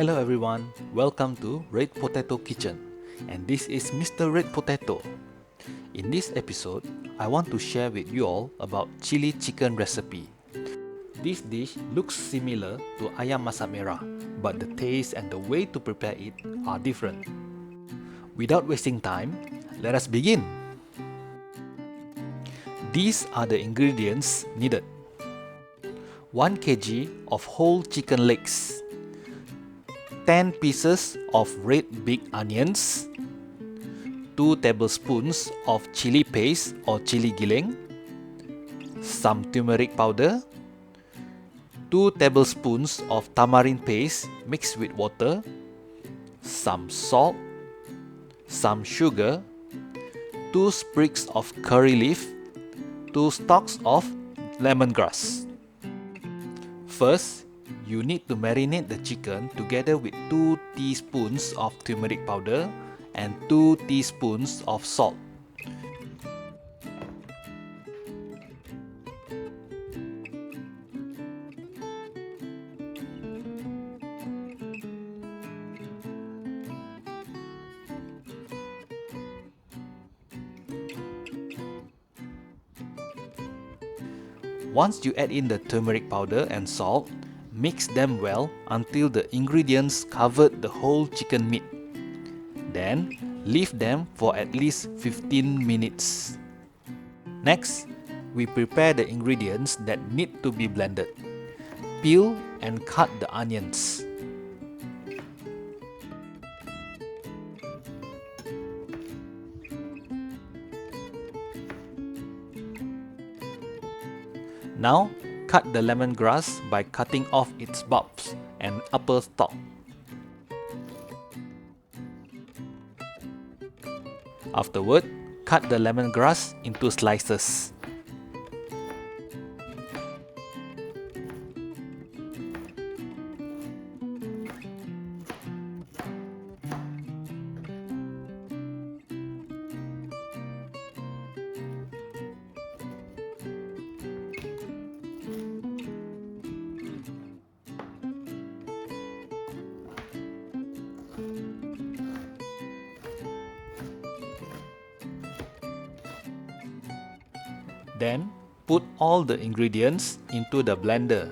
Hello everyone, welcome to Red Potato Kitchen, and this is Mr. Red Potato. In this episode, I want to share with you all about chili chicken recipe. This dish looks similar to Ayam Masak Merah, but the taste and the way to prepare it are different. Without wasting time, let us begin. These are the ingredients needed. 1 kg of whole chicken legs, 10 pieces of red big onions, 2 tablespoons of chili paste or chili giling, some turmeric powder, 2 tablespoons of tamarind paste mixed with water, some salt, some sugar, 2 sprigs of curry leaf, 2 stalks of lemongrass. First, you need to marinate the chicken together with 2 teaspoons of turmeric powder and 2 teaspoons of salt. Once you add in the turmeric powder and salt, mix them well until the ingredients covered the whole chicken meat. Then, leave them for at least 15 minutes. Next, we prepare the ingredients that need to be blended. Peel and cut the onions. Now, cut the lemongrass by cutting off its bulbs and upper stalk. Afterward, cut the lemongrass into slices. Then, put all the ingredients into the blender.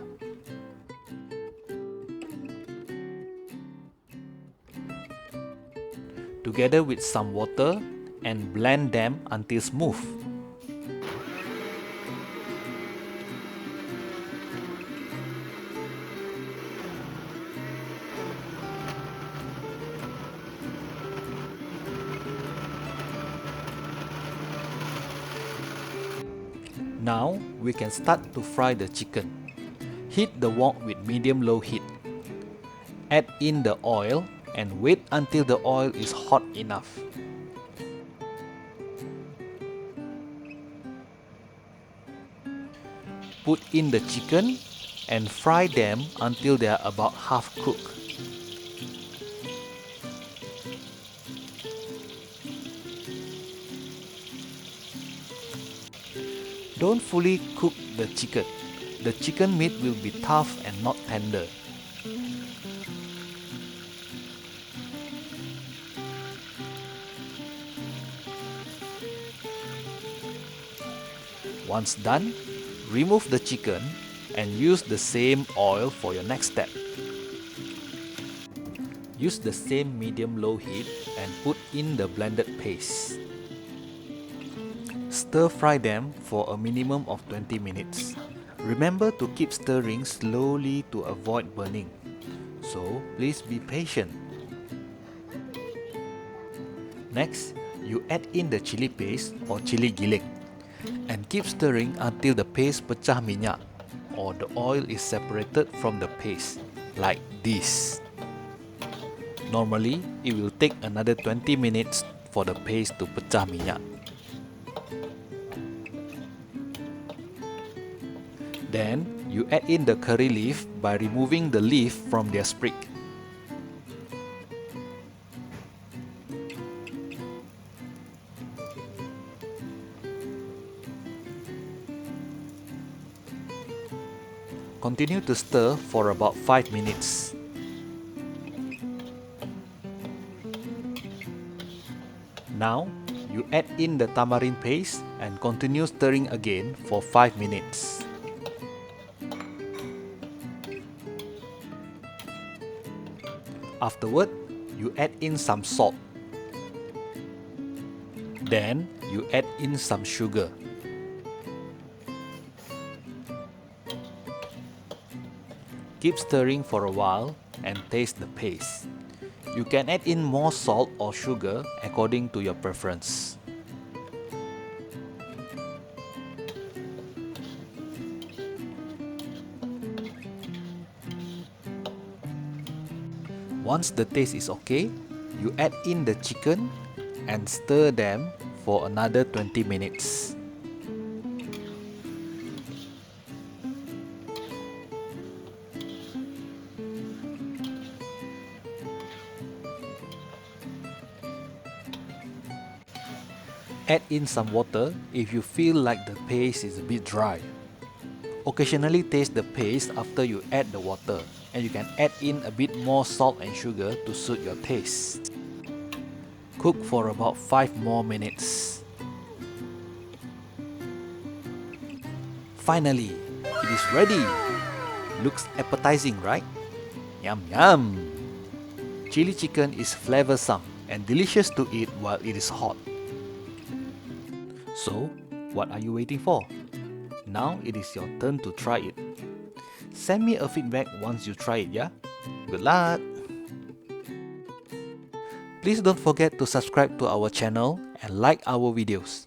Together with some water and blend them until smooth. Now, we can start to fry the chicken. Heat the wok with medium-low heat. Add in the oil and wait until the oil is hot enough. Put in the chicken and fry them until they are about half cooked. Don't fully cook the chicken. The chicken meat will be tough and not tender. Once done, remove the chicken and use the same oil for your next step. Use the same medium-low heat and put in the blended paste. Stir fry them for a minimum of 20 minutes. Remember to keep stirring slowly to avoid burning. So please be patient. Next, you add in the chili paste or chili giling and keep stirring until the paste pecah minyak or the oil is separated from the paste, like this. Normally, it will take another 20 minutes for the paste to pecah minyak. Then, you add in the curry leaf by removing the leaf from their sprig. Continue to stir for about 5 minutes. Now, you add in the tamarind paste and continue stirring again for 5 minutes. Afterward, you add in some salt. Then, you add in some sugar. Keep stirring for a while and taste the paste. You can add in more salt or sugar according to your preference. Once the taste is okay, you add in the chicken and stir them for another 20 minutes. Add in some water if you feel like the paste is a bit dry. Occasionally taste the paste after you add the water, and you can add in a bit more salt and sugar to suit your taste. Cook for about 5 more minutes. Finally, it is ready! Looks appetizing, right? Yum yum! Chili chicken is flavoursome and delicious to eat while it is hot. So, what are you waiting for? Now it is your turn to try it. Send me a feedback once you try it, yeah? Good luck! Please don't forget to subscribe to our channel and like our videos.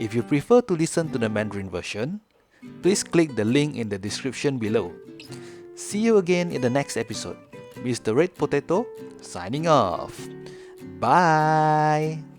If you prefer to listen to the Mandarin version, please click the link in the description below. See you again in the next episode. Mr. Red Potato, signing off. Bye!